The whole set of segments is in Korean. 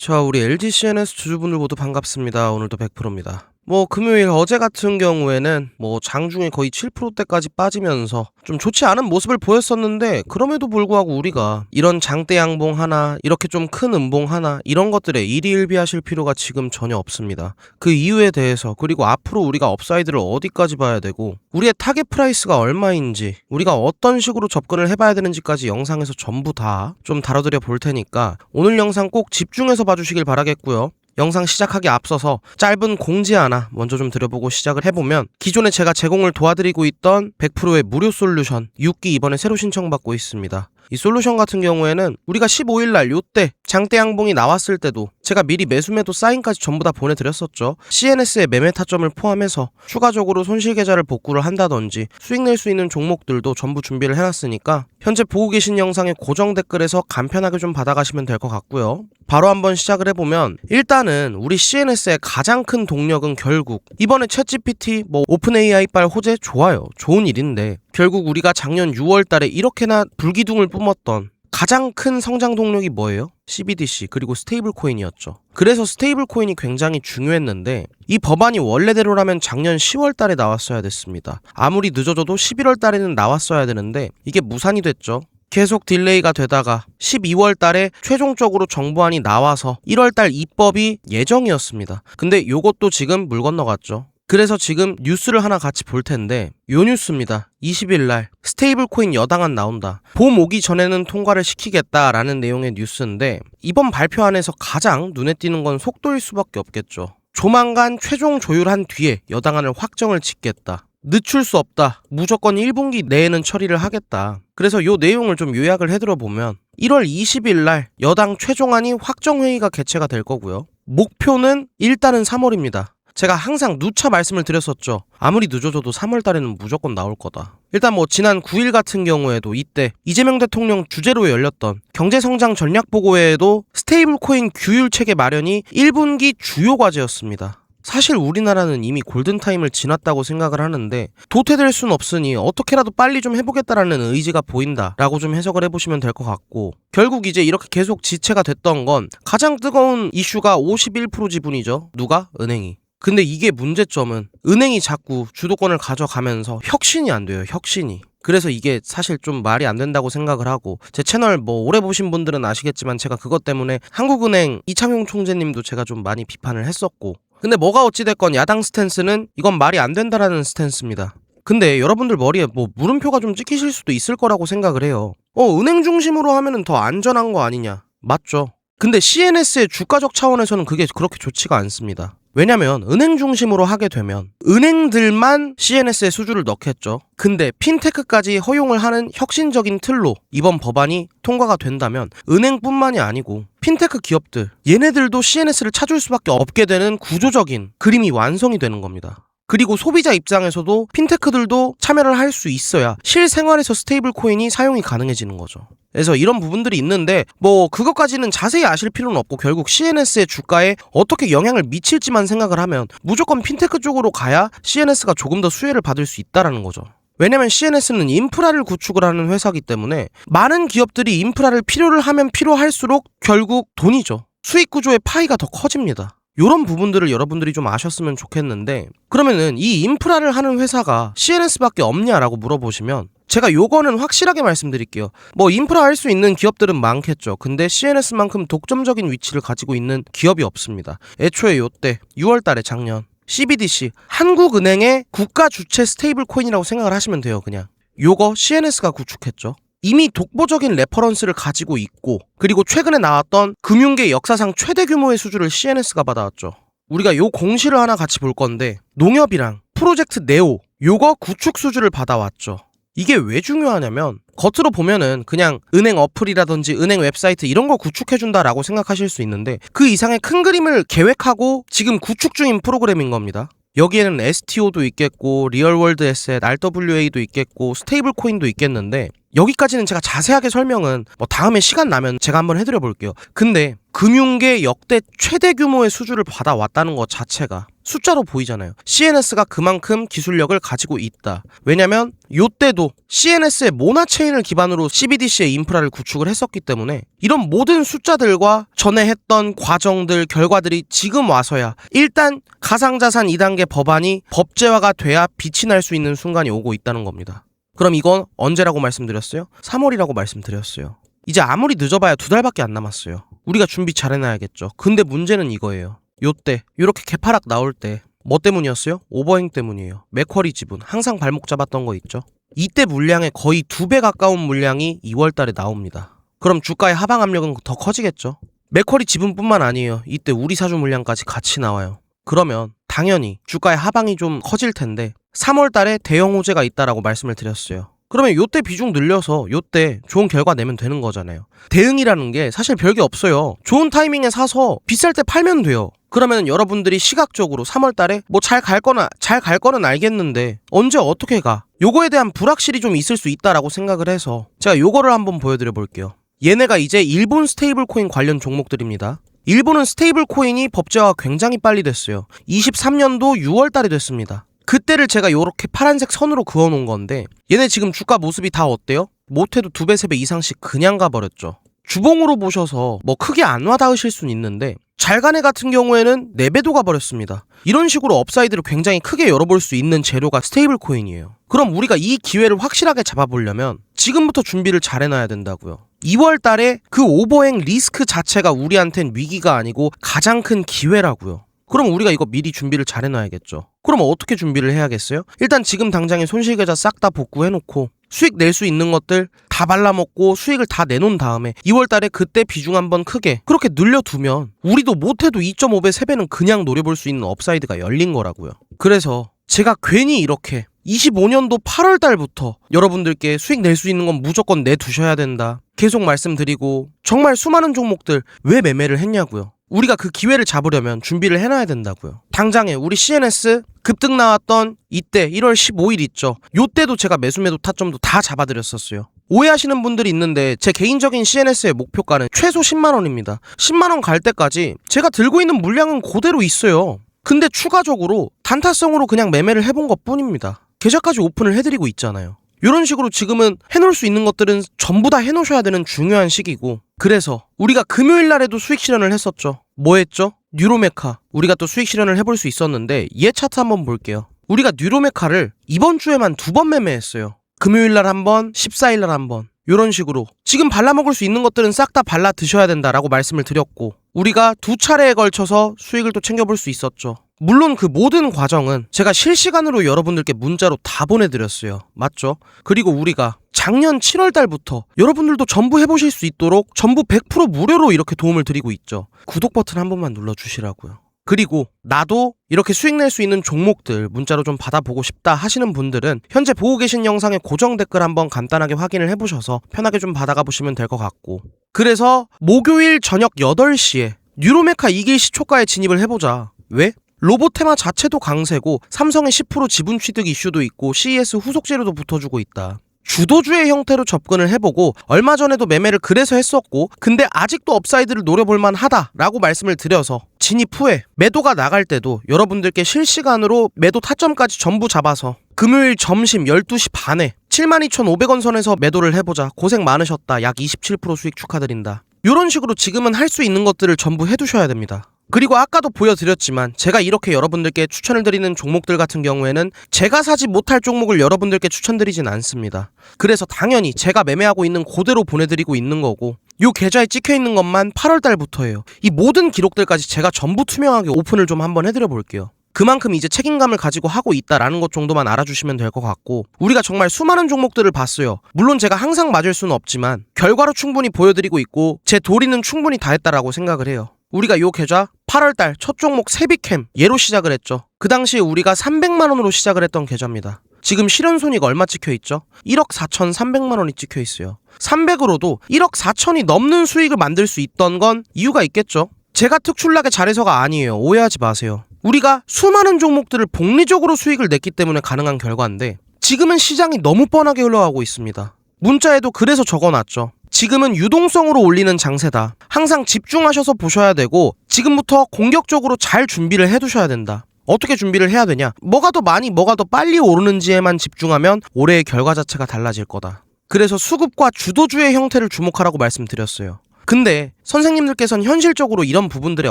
자, 우리 LG CNS 주주분들 모두 반갑습니다. 오늘도 100%입니다. 금요일 어제 같은 경우에는 장중에 거의 7%대까지 빠지면서 좀 좋지 않은 모습을 보였었는데, 그럼에도 불구하고 우리가 이런 장대 양봉 하나, 이렇게 좀 큰 음봉 하나, 이런 것들에 일희일비하실 필요가 지금 전혀 없습니다. 그 이유에 대해서, 그리고 앞으로 우리가 업사이드를 어디까지 봐야 되고 우리의 타겟 프라이스가 얼마인지, 우리가 어떤 식으로 접근을 해봐야 되는지까지 영상에서 전부 다 좀 다뤄드려 볼 테니까 오늘 영상 꼭 집중해서 봐주시길 바라겠고요. 영상 시작하기 앞서서 짧은 공지 하나 먼저 좀 드려보고 시작을 해보면, 기존에 제가 제공을 도와드리고 있던 100%의 무료 솔루션 6기 이번에 새로 신청받고 있습니다. 이 솔루션 같은 경우에는 우리가 15일날 요때 장대 양봉이 나왔을 때도 제가 미리 매수매도 사인까지 전부 다 보내드렸었죠. CNS의 매매 타점을 포함해서 추가적으로 손실 계좌를 복구를 한다든지 수익 낼 수 있는 종목들도 전부 준비를 해놨으니까 현재 보고 계신 영상의 고정 댓글에서 간편하게 좀 받아가시면 될 것 같고요. 바로 한번 시작을 해보면, 일단은 우리 CNS의 가장 큰 동력은 결국 이번에 챗GPT, 오픈 AI빨 호재 좋아요. 좋은 일인데, 결국 우리가 작년 6월달에 이렇게나 불기둥을 뿜었던 가장 큰 성장 동력이 뭐예요? CBDC 그리고 스테이블 코인이었죠. 그래서 스테이블 코인이 굉장히 중요했는데, 이 법안이 원래대로라면 작년 10월 달에 나왔어야 됐습니다. 아무리 늦어져도 11월 달에는 나왔어야 되는데 이게 무산이 됐죠. 계속 딜레이가 되다가 12월 달에 최종적으로 정부안이 나와서 1월 달 입법이 예정이었습니다. 근데 요것도 지금 물 건너갔죠. 그래서 지금 뉴스를 하나 같이 볼 텐데, 요 뉴스입니다. 20일 날 스테이블 코인 여당안 나온다. 봄 오기 전에는 통과를 시키겠다라는 내용의 뉴스인데, 이번 발표안에서 가장 눈에 띄는 건 속도일 수밖에 없겠죠. 조만간 최종 조율한 뒤에 여당안을 확정을 짓겠다. 늦출 수 없다. 무조건 1분기 내에는 처리를 하겠다. 그래서 요 내용을 좀 요약을 해드려 보면, 1월 20일 날 여당 최종안이 확정회의가 개최가 될 거고요. 목표는 일단은 3월입니다. 제가 항상 누차 말씀을 드렸었죠. 아무리 늦어져도 3월 달에는 무조건 나올 거다. 일단 지난 9일 같은 경우에도 이때 이재명 대통령 주재로 열렸던 경제성장 전략보고회에도 스테이블 코인 규율 체계 마련이 1분기 주요 과제였습니다. 사실 우리나라는 이미 골든타임을 지났다고 생각을 하는데, 도태될 순 없으니 어떻게라도 빨리 좀 해보겠다라는 의지가 보인다라고 좀 해석을 해보시면 될 것 같고, 결국 이제 이렇게 계속 지체가 됐던 건 가장 뜨거운 이슈가 51% 지분이죠. 누가? 은행이. 근데 이게 문제점은 은행이 자꾸 주도권을 가져가면서 혁신이 안 돼요. 혁신이. 그래서 이게 사실 좀 말이 안 된다고 생각을 하고, 제 채널 오래 보신 분들은 아시겠지만 제가 그것 때문에 한국은행 이창용 총재님도 제가 좀 많이 비판을 했었고, 근데 뭐가 어찌됐건 야당 스탠스는 이건 말이 안 된다라는 스탠스입니다. 근데 여러분들 머리에 물음표가 좀 찍히실 수도 있을 거라고 생각을 해요. 은행 중심으로 하면은 더 안전한 거 아니냐. 맞죠. 근데 CNS의 주가적 차원에서는 그게 그렇게 좋지가 않습니다. 왜냐면 은행 중심으로 하게 되면 은행들만 CNS에 수주를 넣겠죠. 근데 핀테크까지 허용을 하는 혁신적인 틀로 이번 법안이 통과가 된다면 은행뿐만이 아니고 핀테크 기업들, 얘네들도 CNS를 찾을 수밖에 없게 되는 구조적인 그림이 완성이 되는 겁니다. 그리고 소비자 입장에서도 핀테크들도 참여를 할 수 있어야 실생활에서 스테이블 코인이 사용이 가능해지는 거죠. 그래서 이런 부분들이 있는데 그것까지는 자세히 아실 필요는 없고, 결국 CNS의 주가에 어떻게 영향을 미칠지만 생각을 하면 무조건 핀테크 쪽으로 가야 CNS가 조금 더 수혜를 받을 수 있다라는 거죠. 왜냐면 CNS는 인프라를 구축을 하는 회사이기 때문에 많은 기업들이 인프라를 필요를 하면 필요할수록 결국 돈이죠. 수익 구조의 파이가 더 커집니다. 요런 부분들을 여러분들이 좀 아셨으면 좋겠는데, 그러면은 이 인프라를 하는 회사가 CNS밖에 없냐라고 물어보시면 제가 요거는 확실하게 말씀드릴게요. 인프라 할 수 있는 기업들은 많겠죠. 근데 CNS만큼 독점적인 위치를 가지고 있는 기업이 없습니다. 애초에 요때 6월 달에 작년 CBDC 한국은행의 국가 주체 스테이블 코인이라고 생각을 하시면 돼요. 그냥 요거 CNS가 구축했죠. 이미 독보적인 레퍼런스를 가지고 있고, 그리고 최근에 나왔던 금융계 역사상 최대 규모의 수주를 CNS가 받아왔죠. 우리가 요 공시를 하나 같이 볼 건데, 농협이랑 프로젝트 네오 요거 구축 수주를 받아왔죠. 이게 왜 중요하냐면, 겉으로 보면은 그냥 은행 어플이라든지 은행 웹사이트 이런 거 구축해준다라고 생각하실 수 있는데, 그 이상의 큰 그림을 계획하고 지금 구축 중인 프로그램인 겁니다. 여기에는 STO도 있겠고, 리얼월드 에셋, RWA도 있겠고, 스테이블 코인도 있겠는데, 여기까지는 제가 자세하게 설명은 다음에 시간 나면 제가 한번 해드려 볼게요. 근데 금융계 역대 최대 규모의 수주를 받아왔다는 것 자체가 숫자로 보이잖아요. CNS가 그만큼 기술력을 가지고 있다. 왜냐면 요때도 CNS의 모나체인을 기반으로 CBDC의 인프라를 구축을 했었기 때문에 이런 모든 숫자들과 전에 했던 과정들, 결과들이 지금 와서야 일단 가상자산 2단계 법안이 법제화가 돼야 빛이 날 수 있는 순간이 오고 있다는 겁니다. 그럼 이건 언제라고 말씀드렸어요? 3월이라고 말씀드렸어요. 이제 아무리 늦어봐야 2달밖에 안 남았어요. 우리가 준비 잘 해놔야겠죠. 근데 문제는 이거예요. 요때 요렇게 개파락 나올 때 뭐 때문이었어요? 오버행 때문이에요. 맥쿼리 지분 항상 발목 잡았던 거 있죠. 이때 물량의 거의 2배 가까운 물량이 2월달에 나옵니다. 그럼 주가의 하방 압력은 더 커지겠죠. 맥쿼리 지분뿐만 아니에요. 이때 우리 사주 물량까지 같이 나와요. 그러면 당연히 주가의 하방이 좀 커질 텐데 3월달에 대형 호재가 있다라고 말씀을 드렸어요. 그러면 요때 비중 늘려서 요때 좋은 결과 내면 되는 거잖아요. 대응이라는 게 사실 별게 없어요. 좋은 타이밍에 사서 비쌀 때 팔면 돼요. 그러면 여러분들이 시각적으로 3월달에 뭐 잘 갈 거는 알겠는데 언제 어떻게 가? 요거에 대한 불확실이 좀 있을 수 있다라고 생각을 해서 제가 요거를 한번 보여드려 볼게요. 얘네가 이제 일본 스테이블 코인 관련 종목들입니다. 일본은 스테이블 코인이 법제화가 굉장히 빨리 됐어요. 23년도 6월달에 됐습니다. 그때를 제가 요렇게 파란색 선으로 그어놓은 건데 얘네 지금 주가 모습이 다 어때요? 못해도 2배, 3배 이상씩 그냥 가버렸죠. 주봉으로 보셔서 뭐 크게 안 와닿으실 수는 있는데 잘간애 같은 경우에는 4배도 가버렸습니다. 이런 식으로 업사이드를 굉장히 크게 열어볼 수 있는 재료가 스테이블 코인이에요. 그럼 우리가 이 기회를 확실하게 잡아보려면 지금부터 준비를 잘 해놔야 된다고요. 2월 달에 그 오버행 리스크 자체가 우리한텐 위기가 아니고 가장 큰 기회라고요. 그럼 우리가 이거 미리 준비를 잘 해놔야겠죠. 그럼 어떻게 준비를 해야겠어요? 일단 지금 당장에 손실계좌 싹 다 복구해놓고 수익 낼 수 있는 것들 다 발라먹고 수익을 다 내놓은 다음에 2월달에 그때 비중 한번 크게 그렇게 늘려두면 우리도 못해도 2.5배, 3배는 그냥 노려볼 수 있는 업사이드가 열린 거라고요. 그래서 제가 괜히 이렇게 25년도 8월달부터 여러분들께 수익 낼 수 있는 건 무조건 내두셔야 된다 계속 말씀드리고 정말 수많은 종목들 왜 매매를 했냐고요. 우리가 그 기회를 잡으려면 준비를 해놔야 된다고요. 당장에 우리 CNS 급등 나왔던 이때 1월 15일 있죠. 요때도 제가 매수 타점도 다 잡아드렸었어요. 오해하시는 분들이 있는데 제 개인적인 CNS의 목표가는 최소 10만원입니다. 10만원 갈 때까지 제가 들고 있는 물량은 그대로 있어요. 근데 추가적으로 단타성으로 그냥 매매를 해본 것 뿐입니다. 계좌까지 오픈을 해드리고 있잖아요. 이런 식으로 지금은 해놓을 수 있는 것들은 전부 다 해놓으셔야 되는 중요한 시기고 그래서 우리가 금요일 날에도 수익 실현을 했었죠. 뭐 했죠? 뉴로메카. 우리가 또 수익 실현을 해볼 수 있었는데 얘 차트 한번 볼게요. 우리가 뉴로메카를 이번 주에만 2번 매매했어요. 금요일 날 한 번, 14일 날 한 번. 이런 식으로 지금 발라먹을 수 있는 것들은 싹 다 발라 드셔야 된다라고 말씀을 드렸고 우리가 2차례에 걸쳐서 수익을 또 챙겨볼 수 있었죠. 물론 그 모든 과정은 제가 실시간으로 여러분들께 문자로 다 보내드렸어요. 맞죠? 그리고 우리가 작년 7월 달부터 여러분들도 전부 해보실 수 있도록 전부 100% 무료로 이렇게 도움을 드리고 있죠. 구독 버튼 한 번만 눌러주시라고요. 그리고 나도 이렇게 수익 낼 수 있는 종목들 문자로 좀 받아보고 싶다 하시는 분들은 현재 보고 계신 영상의 고정 댓글 한번 간단하게 확인을 해보셔서 편하게 좀 받아가 보시면 될 것 같고 그래서 목요일 저녁 8시에 뉴로메카 2길 시초가에 진입을 해보자. 왜? 로봇 테마 자체도 강세고 삼성의 10% 지분 취득 이슈도 있고 CES 후속 재료도 붙어주고 있다. 주도주의 형태로 접근을 해보고 얼마 전에도 매매를 그래서 했었고 근데 아직도 업사이드를 노려볼만 하다라고 말씀을 드려서 진입 후에 매도가 나갈 때도 여러분들께 실시간으로 매도 타점까지 전부 잡아서 금요일 점심 12시 반에 72,500원 선에서 매도를 해보자. 고생 많으셨다. 약 27% 수익 축하드린다. 이런 식으로 지금은 할 수 있는 것들을 전부 해두셔야 됩니다. 그리고 아까도 보여드렸지만 제가 이렇게 여러분들께 추천을 드리는 종목들 같은 경우에는 제가 사지 못할 종목을 여러분들께 추천드리진 않습니다. 그래서 당연히 제가 매매하고 있는 그대로 보내드리고 있는 거고 요 계좌에 찍혀있는 것만 8월달부터예요. 이 모든 기록들까지 제가 전부 투명하게 오픈을 좀 한번 해드려 볼게요. 그만큼 이제 책임감을 가지고 하고 있다라는 것 정도만 알아주시면 될 것 같고 우리가 정말 수많은 종목들을 봤어요. 물론 제가 항상 맞을 수는 없지만 결과로 충분히 보여드리고 있고 제 도리는 충분히 다 했다라고 생각을 해요. 우리가 요 계좌 8월달 첫 종목 세비캠 얘로 시작을 했죠. 그 당시에 우리가 300만원으로 시작을 했던 계좌입니다. 지금 실현손익 얼마 찍혀있죠? 1억 4,300만원이 찍혀있어요. 300으로도 1억 4천이 넘는 수익을 만들 수 있던 건 이유가 있겠죠. 제가 특출나게 잘해서가 아니에요. 오해하지 마세요. 우리가 수많은 종목들을 복리적으로 수익을 냈기 때문에 가능한 결과인데 지금은 시장이 너무 뻔하게 흘러가고 있습니다. 문자에도 그래서 적어놨죠. 지금은 유동성으로 올리는 장세다. 항상 집중하셔서 보셔야 되고 지금부터 공격적으로 잘 준비를 해두셔야 된다. 어떻게 준비를 해야 되냐? 뭐가 더 많이 뭐가 더 빨리 오르는지에만 집중하면 올해의 결과 자체가 달라질 거다. 그래서 수급과 주도주의 형태를 주목하라고 말씀드렸어요. 근데 선생님들께서는 현실적으로 이런 부분들의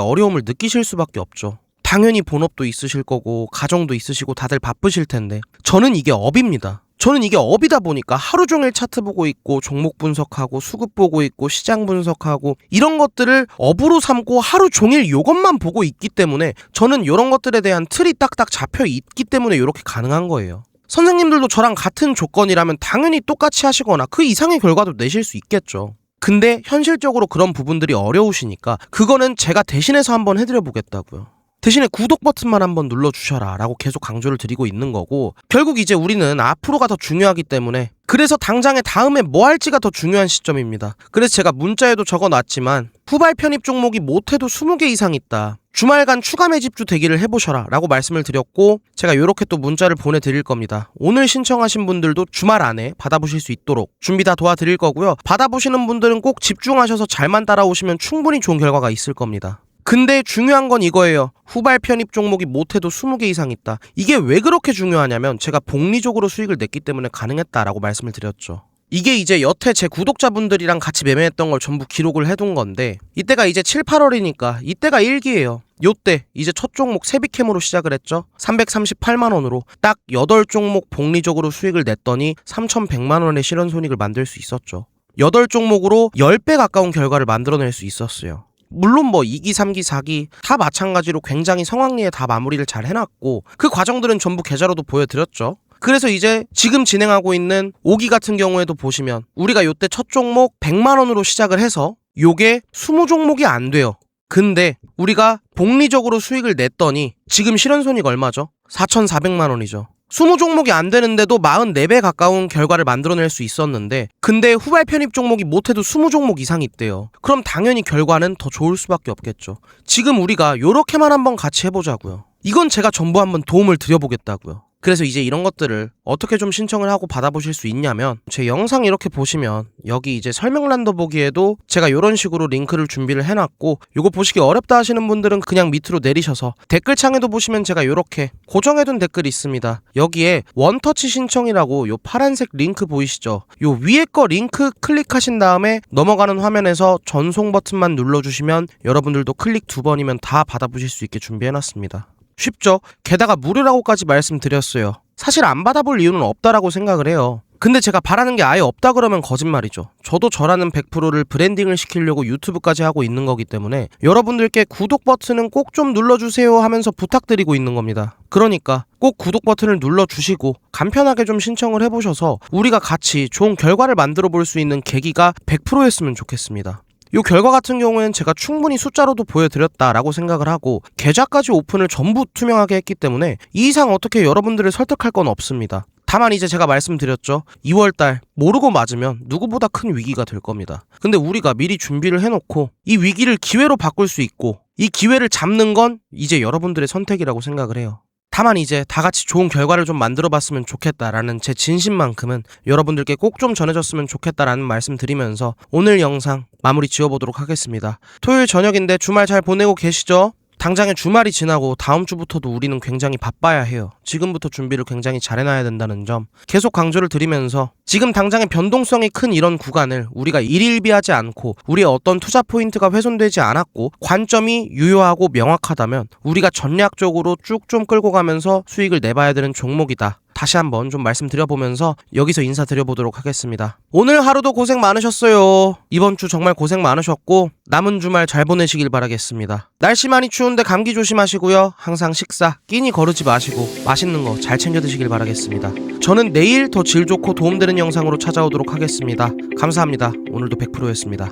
어려움을 느끼실 수밖에 없죠. 당연히 본업도 있으실 거고 가정도 있으시고 다들 바쁘실 텐데 저는 이게 업입니다. 저는 이게 업이다 보니까 하루 종일 차트 보고 있고 종목 분석하고 수급 보고 있고 시장 분석하고 이런 것들을 업으로 삼고 하루 종일 이것만 보고 있기 때문에 저는 이런 것들에 대한 틀이 딱딱 잡혀 있기 때문에 이렇게 가능한 거예요. 선생님들도 저랑 같은 조건이라면 당연히 똑같이 하시거나 그 이상의 결과도 내실 수 있겠죠. 근데 현실적으로 그런 부분들이 어려우시니까 그거는 제가 대신해서 한번 해드려 보겠다고요. 대신에 구독 버튼만 한번 눌러주셔라 라고 계속 강조를 드리고 있는 거고, 결국 이제 우리는 앞으로가 더 중요하기 때문에 그래서 당장에 다음에 뭐 할지가 더 중요한 시점입니다. 그래서 제가 문자에도 적어놨지만 후발 편입 종목이 못해도 20개 이상 있다. 주말간 추가 매집주 대기를 해보셔라 라고 말씀을 드렸고, 제가 요렇게 또 문자를 보내드릴 겁니다. 오늘 신청하신 분들도 주말 안에 받아보실 수 있도록 준비 다 도와드릴 거고요. 받아보시는 분들은 꼭 집중하셔서 잘만 따라오시면 충분히 좋은 결과가 있을 겁니다. 근데 중요한 건 이거예요. 후발 편입 종목이 못해도 20개 이상 있다. 이게 왜 그렇게 중요하냐면 제가 복리적으로 수익을 냈기 때문에 가능했다라고 말씀을 드렸죠. 이게 이제 여태 제 구독자분들이랑 같이 매매했던 걸 전부 기록을 해둔 건데, 이때가 이제 7, 8월이니까 이때가 일기예요. 요때 이제 첫 종목 세비캠으로 시작을 했죠. 338만원으로 딱 8종목 복리적으로 수익을 냈더니 3,100만원의 실현손익을 만들 수 있었죠. 8종목으로 10배 가까운 결과를 만들어낼 수 있었어요. 물론 뭐 2기, 3기, 4기 다 마찬가지로 굉장히 성황리에 다 마무리를 잘 해놨고 그 과정들은 전부 계좌로도 보여드렸죠. 그래서 이제 지금 진행하고 있는 5기 같은 경우에도 보시면 우리가 요때 첫 종목 100만원으로 시작을 해서 요게 20종목이 안 돼요. 근데 우리가 복리적으로 수익을 냈더니 지금 실현손익 얼마죠? 4,400만원이죠. 20종목이 안 되는데도 44배 가까운 결과를 만들어낼 수 있었는데, 근데 후발 편입 종목이 못해도 20종목 이상 있대요. 그럼 당연히 결과는 더 좋을 수밖에 없겠죠. 지금 우리가 요렇게만 한번 같이 해보자고요. 이건 제가 전부 한번 도움을 드려보겠다고요. 그래서 이제 이런 것들을 어떻게 좀 신청을 하고 받아보실 수 있냐면, 제 영상 이렇게 보시면 여기 이제 설명란 더보기에도 제가 이런 식으로 링크를 준비를 해놨고, 요거 보시기 어렵다 하시는 분들은 그냥 밑으로 내리셔서 댓글창에도 보시면 제가 요렇게 고정해둔 댓글이 있습니다. 여기에 원터치 신청이라고 요 파란색 링크 보이시죠? 요 위에 거 링크 클릭하신 다음에 넘어가는 화면에서 전송 버튼만 눌러주시면 여러분들도 클릭 2번이면 다 받아보실 수 있게 준비해놨습니다. 쉽죠? 게다가 무료라고까지 말씀드렸어요. 사실 안 받아볼 이유는 없다라고 생각을 해요. 근데 제가 바라는 게 아예 없다 그러면 거짓말이죠. 저도 저라는 100%를 브랜딩을 시키려고 유튜브까지 하고 있는 거기 때문에 여러분들께 구독 버튼은 꼭 좀 눌러주세요 하면서 부탁드리고 있는 겁니다. 그러니까 꼭 구독 버튼을 눌러주시고 간편하게 좀 신청을 해보셔서 우리가 같이 좋은 결과를 만들어 볼 수 있는 계기가 100%였으면 좋겠습니다. 이 결과 같은 경우에는 제가 충분히 숫자로도 보여드렸다라고 생각을 하고 계좌까지 오픈을 전부 투명하게 했기 때문에 이 이상 어떻게 여러분들을 설득할 건 없습니다. 다만 이제 제가 말씀드렸죠. 2월달 모르고 맞으면 누구보다 큰 위기가 될 겁니다. 근데 우리가 미리 준비를 해놓고 이 위기를 기회로 바꿀 수 있고 이 기회를 잡는 건 이제 여러분들의 선택이라고 생각을 해요. 다만 이제 다 같이 좋은 결과를 좀 만들어 봤으면 좋겠다라는 제 진심만큼은 여러분들께 꼭 좀 전해졌으면 좋겠다라는 말씀 드리면서 오늘 영상 마무리 지어보도록 하겠습니다. 토요일 저녁인데 주말 잘 보내고 계시죠? 당장에 주말이 지나고 다음 주부터도 우리는 굉장히 바빠야 해요. 지금부터 준비를 굉장히 잘 해놔야 된다는 점 계속 강조를 드리면서, 지금 당장의 변동성이 큰 이런 구간을 우리가 일일비하지 않고 우리의 어떤 투자 포인트가 훼손되지 않았고 관점이 유효하고 명확하다면 우리가 전략적으로 쭉 좀 끌고 가면서 수익을 내봐야 되는 종목이다. 다시 한번 좀 말씀드려보면서 여기서 인사드려보도록 하겠습니다. 오늘 하루도 고생 많으셨어요. 이번 주 정말 고생 많으셨고 남은 주말 잘 보내시길 바라겠습니다. 날씨 많이 추운데 감기 조심하시고요. 항상 식사 끼니 거르지 마시고 맛있는 거 잘 챙겨 드시길 바라겠습니다. 저는 내일 더 질 좋고 도움되는 영상으로 찾아오도록 하겠습니다. 감사합니다. 오늘도 100%였습니다.